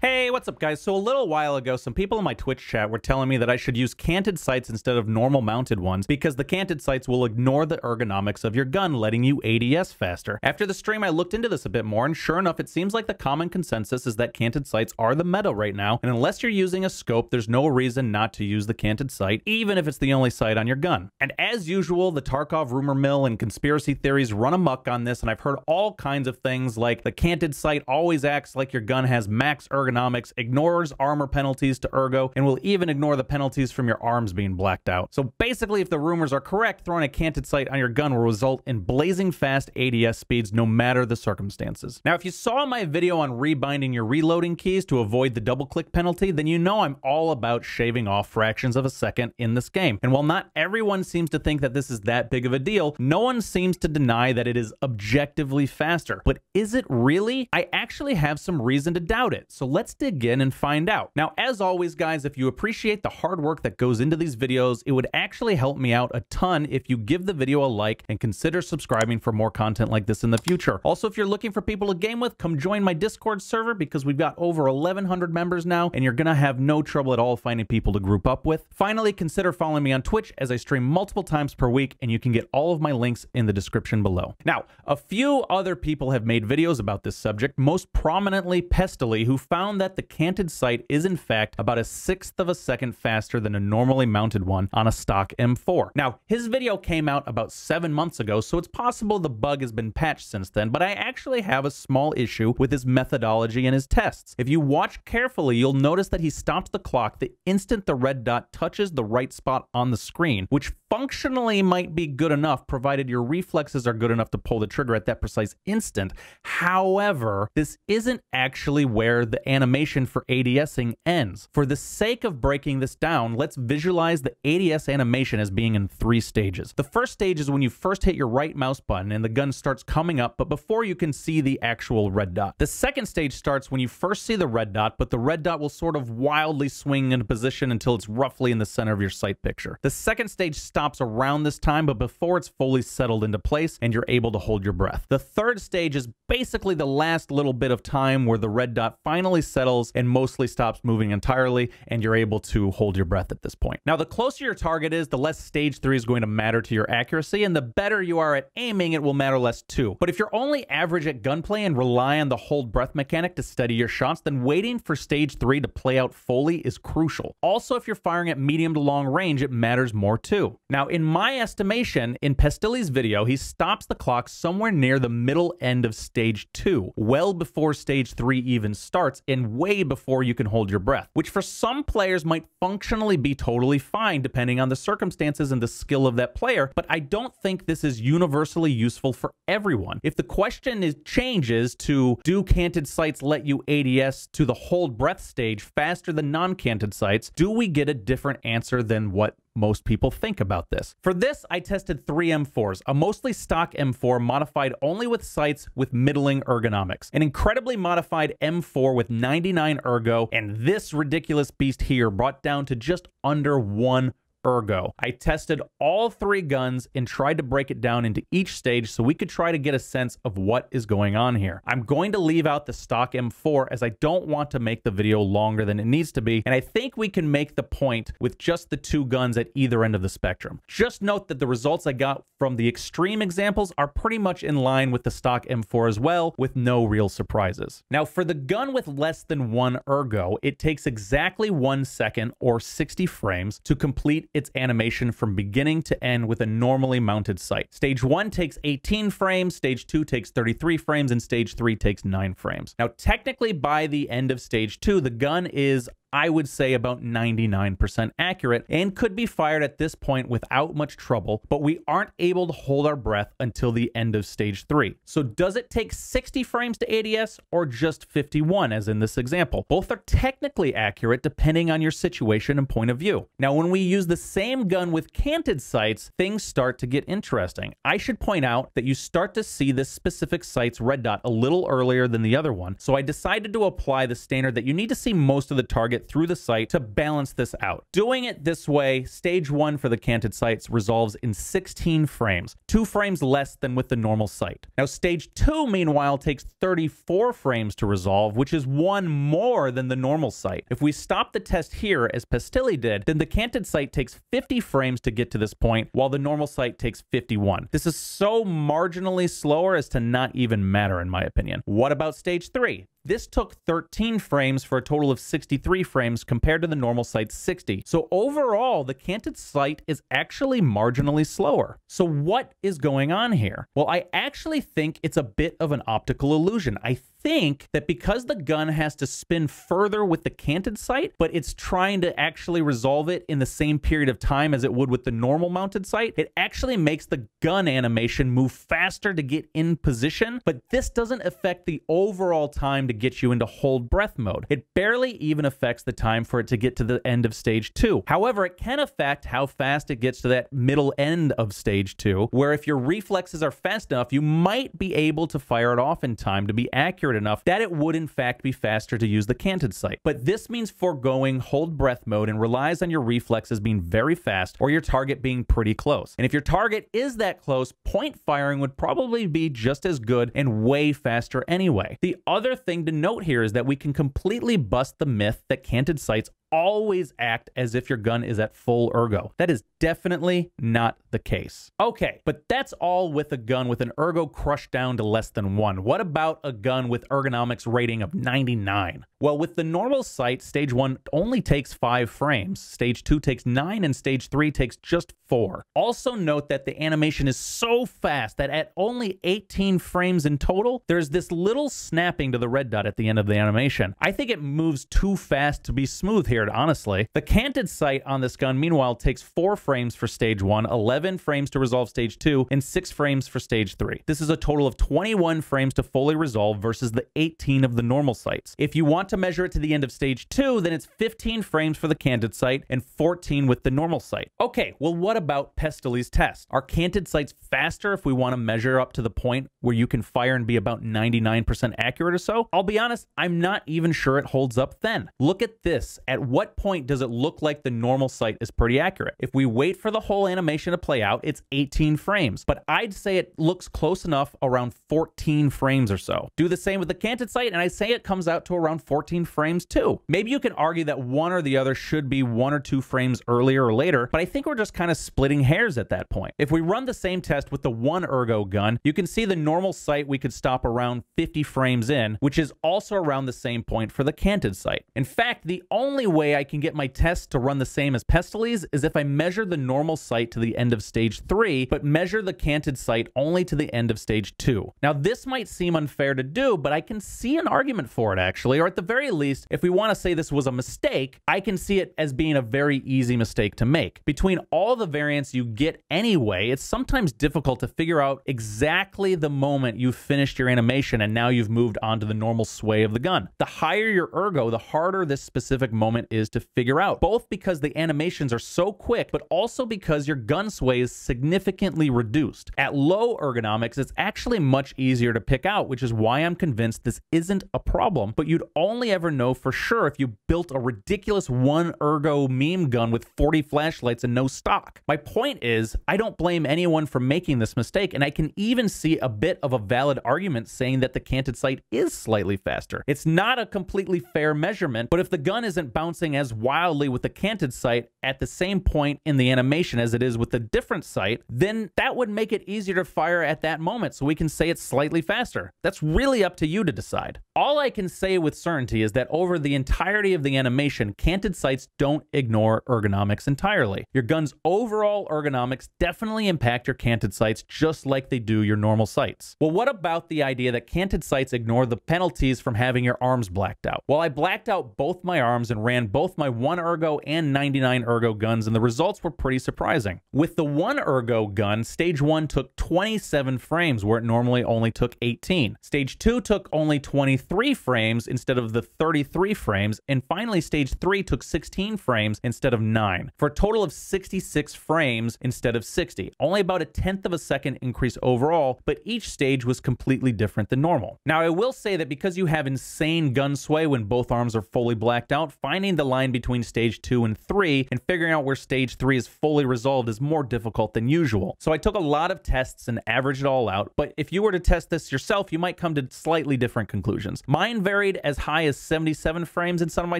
Hey, what's up guys? So a little while ago, some people in my Twitch chat were telling me that I should use canted sights instead of normal mounted ones because the canted sights will ignore the ergonomics of your gun, letting you ADS faster. After the stream, I looked into this a bit more, and sure enough, it seems like the common consensus is that canted sights are the meta right now, and unless you're using a scope, there's no reason not to use the canted sight, even if it's the only sight on your gun. And as usual, the Tarkov rumor mill and conspiracy theories run amok on this, and I've heard all kinds of things like the canted sight always acts like your gun has max ergonomics, ignores armor penalties to ergo, and will even ignore the penalties from your arms being blacked out. So basically, if the rumors are correct, throwing a canted sight on your gun will result in blazing fast ADS speeds no matter the circumstances. Now, if you saw my video on rebinding your reloading keys to avoid the double click penalty, then you know I'm all about shaving off fractions of a second in this game. And while not everyone seems to think that this is that big of a deal, no one seems to deny that it is objectively faster. But is it really? I actually have some reason to doubt it. So let's dig in and find out. Now, as always, guys, if you appreciate the hard work that goes into these videos, it would actually help me out a ton if you give the video a like and consider subscribing for more content like this in the future. Also, if you're looking for people to game with, come join my Discord server because we've got over 1,100 members now, and you're gonna have no trouble at all finding people to group up with. Finally, consider following me on Twitch as I stream multiple times per week, and you can get all of my links in the description below. Now, a few other people have made videos about this subject, most prominently Pestily, who found that the canted sight is in fact about 1/6 of a second faster than a normally mounted one on a stock M4. Now, his video came out about 7 months ago, so it's possible the bug has been patched since then, but I actually have a small issue with his methodology and his tests. If you watch carefully, you'll notice that he stops the clock the instant the red dot touches the right spot on the screen, which functionally might be good enough provided your reflexes are good enough to pull the trigger at that precise instant. However, this isn't actually where the animation for ADSing ends. For the sake of breaking this down, let's visualize the ADS animation as being in 3 stages. The first stage is when you first hit your right mouse button and the gun starts coming up, but before you can see the actual red dot. The second stage starts when you first see the red dot, but the red dot will sort of wildly swing into position until it's roughly in the center of your sight picture. The second stage stops around this time, but before it's fully settled into place and you're able to hold your breath. The third stage is basically the last little bit of time where the red dot finally settles and mostly stops moving entirely, and you're able to hold your breath at this point. Now, the closer your target is, the less stage 3 is going to matter to your accuracy, and the better you are at aiming, it will matter less too. But if you're only average at gunplay and rely on the hold breath mechanic to steady your shots, then waiting for stage 3 to play out fully is crucial. Also, if you're firing at medium to long range, it matters more too. Now, in my estimation, in Pestyly's video, he stops the clock somewhere near the middle end of stage 2, well before stage 3 even starts, and way before you can hold your breath, which for some players might functionally be totally fine depending on the circumstances and the skill of that player, but I don't think this is universally useful for everyone. If the question changes to, do canted sights let you ADS to the hold breath stage faster than non-canted sights, do we get a different answer than what most people think about this? For this, I tested 3 M4s, a mostly stock M4 modified only with sights with middling ergonomics, an incredibly modified M4 with 99 ergo, and this ridiculous beast here brought down to just under 1 ergo. I tested all 3 guns and tried to break it down into each stage so we could try to get a sense of what is going on here. I'm going to leave out the stock M4 as I don't want to make the video longer than it needs to be, and I think we can make the point with just the 2 guns at either end of the spectrum. Just note that the results I got from the extreme examples are pretty much in line with the stock M4 as well, with no real surprises. Now, for the gun with less than 1 ergo, it takes exactly 1 second or 60 frames to complete its animation from beginning to end with a normally mounted sight. Stage 1 takes 18 frames, stage 2 takes 33 frames, and stage 3 takes 9 frames. Now, technically, by the end of stage 2, the gun is, I would say, about 99% accurate and could be fired at this point without much trouble, but we aren't able to hold our breath until the end of stage 3. So does it take 60 frames to ADS or just 51 as in this example? Both are technically accurate depending on your situation and point of view. Now, when we use the same gun with canted sights, things start to get interesting. I should point out that you start to see this specific sight's red dot a little earlier than the other one, so I decided to apply the standard that you need to see most of the target target through the sight to balance this out. Doing it this way, stage 1 for the Canted Sights resolves in 16 frames, 2 frames less than with the normal sight. Now stage 2 meanwhile takes 34 frames to resolve, which is 1 more than the normal sight. If we stop the test here as Pestily did, then the Canted Sight takes 50 frames to get to this point, while the normal sight takes 51. This is so marginally slower as to not even matter in my opinion. What about stage 3? This took 13 frames for a total of 63 frames compared to the normal sight's 60. So overall, the Canted Sight is actually marginally slower. So what is going on here? Well, I actually think it's a bit of an optical illusion. I think that because the gun has to spin further with the Canted Sight, but it's trying to actually resolve it in the same period of time as it would with the normal mounted sight, it actually makes the gun animation move faster to get in position, but this doesn't affect the overall time to get you into hold breath mode. It barely even affects the time for it to get to the end of stage 2. However, it can affect how fast it gets to that middle end of stage 2, where if your reflexes are fast enough, you might be able to fire it off in time to be accurate enough that it would in fact be faster to use the Canted Sight. But this means foregoing hold breath mode and relies on your reflexes being very fast or your target being pretty close. And if your target is that close, point firing would probably be just as good and way faster anyway. The other thing to note here is that we can completely bust the myth that Canted Sights always act as if your gun is at full ergo. That is definitely not the case. Okay, but that's all with a gun with an ergo crushed down to less than 1. What about a gun with ergonomics rating of 99? Well, with the normal sight, stage 1 only takes 5 frames, stage 2 takes 9, and stage 3 takes just 4. Also note that the animation is so fast that at only 18 frames in total, there's this little snapping to the red dot at the end of the animation. I think it moves too fast to be smooth here, honestly. The Canted Sight on this gun, meanwhile, takes 4 frames for stage 1, 11 frames to resolve stage 2, and 6 frames for stage 3. This is a total of 21 frames to fully resolve versus the 18 of the normal sights. If you want to measure it to the end of stage 2, then it's 15 frames for the Canted Sight and 14 with the normal sight. Okay, well, what about Pestyly's test? Are Canted Sights faster if we want to measure up to the point where you can fire and be about 99% accurate or so? I'll be honest, I'm not even sure it holds up then. Look at this. At what point does it look like the normal sight is pretty accurate? If we wait for the whole animation to play out, it's 18 frames, but I'd say it looks close enough around 14 frames or so. Do the same with the Canted Sight, and I say it comes out to around 14 frames too. Maybe you can argue that one or the other should be 1 or 2 frames earlier or later, but I think we're just kind of splitting hairs at that point. If we run the same test with the 1 ergo gun, you can see the normal sight we could stop around 50 frames in, which is also around the same point for the Canted Sight. In fact, the only way I can get my test to run the same as Pestyly's is if I measure the normal sight to the end of stage 3, but measure the Canted Sight only to the end of stage 2. Now, this might seem unfair to do, but I can see an argument for it actually, or at the very least, if we want to say this was a mistake, I can see it as being a very easy mistake to make. Between all the variants you get anyway, it's sometimes difficult to figure out exactly the moment you've finished your animation and now you've moved on to the normal sway of the gun. The higher your ergo, the harder this specific moment is to figure out, both because the animations are so quick, but also because your gun sway is significantly reduced. At low ergonomics, it's actually much easier to pick out, which is why I'm convinced this isn't a problem, but you'd only ever know for sure if you built a ridiculous 1 ergo meme gun with 40 flashlights and no stock. My point is, I don't blame anyone for making this mistake, and I can even see a bit of a valid argument saying that the Canted Sight is slightly faster. It's not a completely fair measurement, but if the gun isn't bouncing as wildly with the Canted Sight at the same point in the animation as it is with the different sight, then that would make it easier to fire at that moment, so we can say it's slightly faster. That's really up to you to decide. All I can say with certainty is that over the entirety of the animation, Canted Sights don't ignore ergonomics entirely. Your gun's overall ergonomics definitely impact your Canted Sights just like they do your normal sights. Well, what about the idea that Canted Sights ignore the penalties from having your arms blacked out? Well, I blacked out both my arms and ran both my 1 ergo and 99 ergo guns, and the results were pretty surprising. With the 1 ergo gun, stage 1 took 27 frames where it normally only took 18. Stage 2 took only 23 frames instead of the 33 frames, and finally stage 3 took 16 frames instead of 9, for a total of 66 frames instead of 60. Only about a 1/10 of a second increase overall, but each stage was completely different than normal. Now, I will say that because you have insane gun sway when both arms are fully blacked out, finding blurring the line between stage 2 and 3, and figuring out where stage 3 is fully resolved is more difficult than usual. So I took a lot of tests and averaged it all out, but if you were to test this yourself, you might come to slightly different conclusions. Mine varied as high as 77 frames in some of my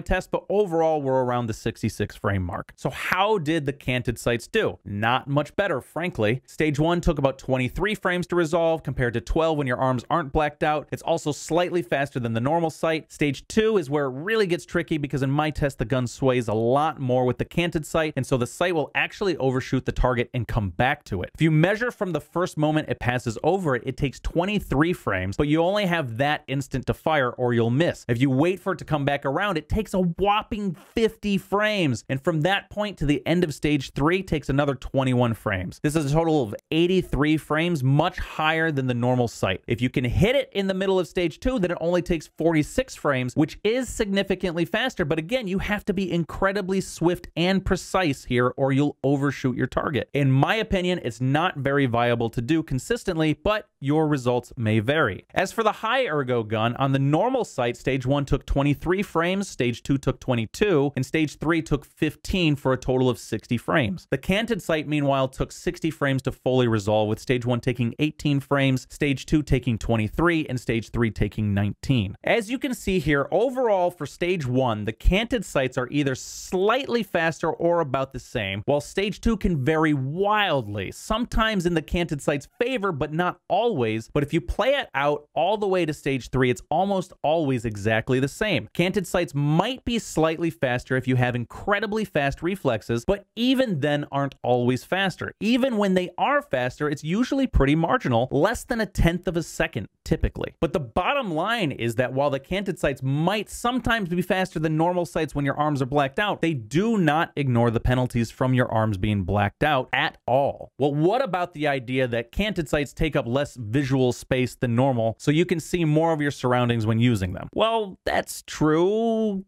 tests, but overall we're around the 66 frame mark. So how did the Canted Sights do? Not much better, frankly. Stage 1 took about 23 frames to resolve compared to 12 when your arms aren't blacked out. It's also slightly faster than the normal sight. Stage 2 is where it really gets tricky because in my test the gun sways a lot more with the Canted Sight, and so the sight will actually overshoot the target and come back to it. If you measure from the first moment it passes over it, it takes 23 frames, but you only have that instant to fire or you'll miss. If you wait for it to come back around, it takes a whopping 50 frames, and from that point to the end of stage 3 takes another 21 frames. This is a total of 83 frames, much higher than the normal sight. If you can hit it in the middle of stage 2, then it only takes 46 frames, which is significantly faster, but again, you have to be incredibly swift and precise here or you'll overshoot your target. In my opinion, it's not very viable to do consistently, but your results may vary. As for the high ergo gun, on the normal sight, stage 1 took 23 frames, stage 2 took 22, and stage 3 took 15 for a total of 60 frames. The Canted Sight, meanwhile, took 60 frames to fully resolve, with stage 1 taking 18 frames, stage 2 taking 23, and stage 3 taking 19. As you can see here, overall for stage 1, the Canted Sights are either slightly faster or about the same, while stage 2 can vary wildly, sometimes in the Canted Sights' favor, but not always. But if you play it out all the way to stage 3, it's almost always exactly the same. Canted Sights might be slightly faster if you have incredibly fast reflexes, but even then aren't always faster. Even when they are faster, it's usually pretty marginal, less than a tenth of a second, typically. But the bottom line is that while the Canted Sights might sometimes be faster than normal sights when your arms are blacked out, they do not ignore the penalties from your arms being blacked out at all. Well, what about the idea that Canted Sights take up less visual space than normal, so you can see more of your surroundings when using them? Well, that's true.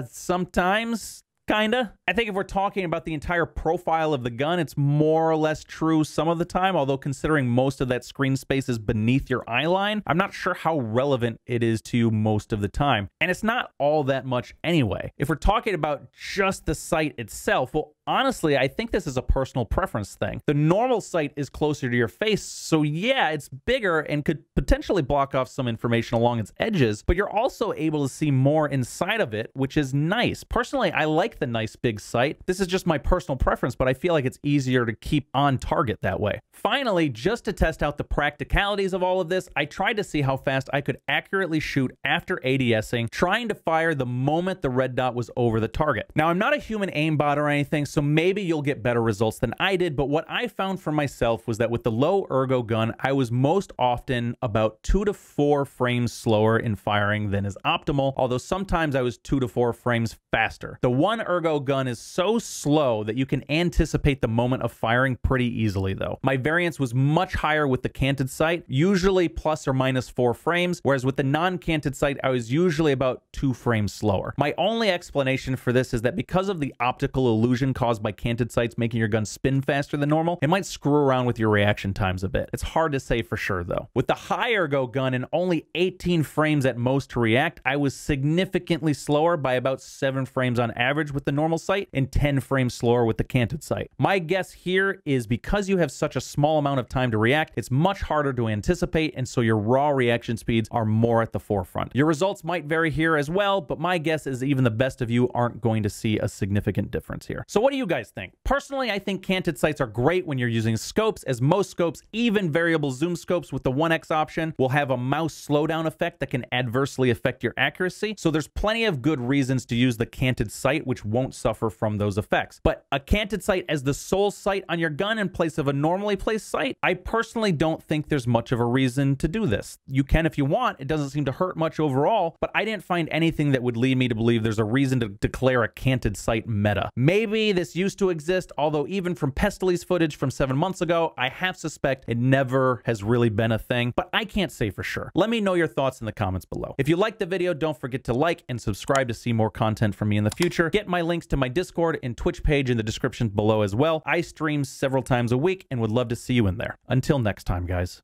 Sometimes. Kinda. I think if we're talking about the entire profile of the gun, it's more or less true some of the time, although considering most of that screen space is beneath your eye line, I'm not sure how relevant it is to you most of the time. And it's not all that much anyway. If we're talking about just the sight itself, well, honestly, I think this is a personal preference thing. The normal sight is closer to your face, so yeah, it's bigger and could potentially block off some information along its edges, but you're also able to see more inside of it, which is nice. Personally, I like the nice big sight. This is just my personal preference, but I feel like it's easier to keep on target that way. Finally, just to test out the practicalities of all of this, I tried to see how fast I could accurately shoot after ADSing, trying to fire the moment the red dot was over the target. Now, I'm not a human aimbot or anything, so maybe you'll get better results than I did, but what I found for myself was that with the low ergo gun, I was most often about 2 to 4 frames slower in firing than is optimal, although sometimes I was 2 to 4 frames faster. The one ergo gun is so slow that you can anticipate the moment of firing pretty easily though. My variance was much higher with the Canted Sight, usually plus or minus 4 frames, whereas with the non-Canted Sight, I was usually about 2 frames slower. My only explanation for this is that because of the optical illusion caused by Canted Sights making your gun spin faster than normal, it might screw around with your reaction times a bit. It's hard to say for sure though. With the high ergo gun and only 18 frames at most to react, I was significantly slower by about 7 frames on average with the normal sight and 10 frames slower with the Canted Sight. My guess here is because you have such a small amount of time to react, it's much harder to anticipate, and so your raw reaction speeds are more at the forefront. Your results might vary here as well, but my guess is even the best of you aren't going to see a significant difference here. So what do you guys think? Personally, I think Canted Sights are great when you're using scopes, as most scopes, even variable zoom scopes with the 1x option, will have a mouse slowdown effect that can adversely affect your accuracy. So there's plenty of good reasons to use the Canted Sight, which won't suffer from those effects. But a Canted Sight as the sole sight on your gun in place of a normally placed sight, I personally don't think there's much of a reason to do this. You can if you want. It doesn't seem to hurt much overall, but I didn't find anything that would lead me to believe there's a reason to declare a Canted Sight meta. Maybe this used to exist, although even from Pestyly's footage from 7 months ago, I half suspect it never has really been a thing, but I can't say for sure. Let me know your thoughts in the comments below. If you liked the video, don't forget to like and subscribe to see more content from me in the future. Get my links to my Discord and Twitch page in the description below as well. I stream several times a week and would love to see you in there. Until next time, guys.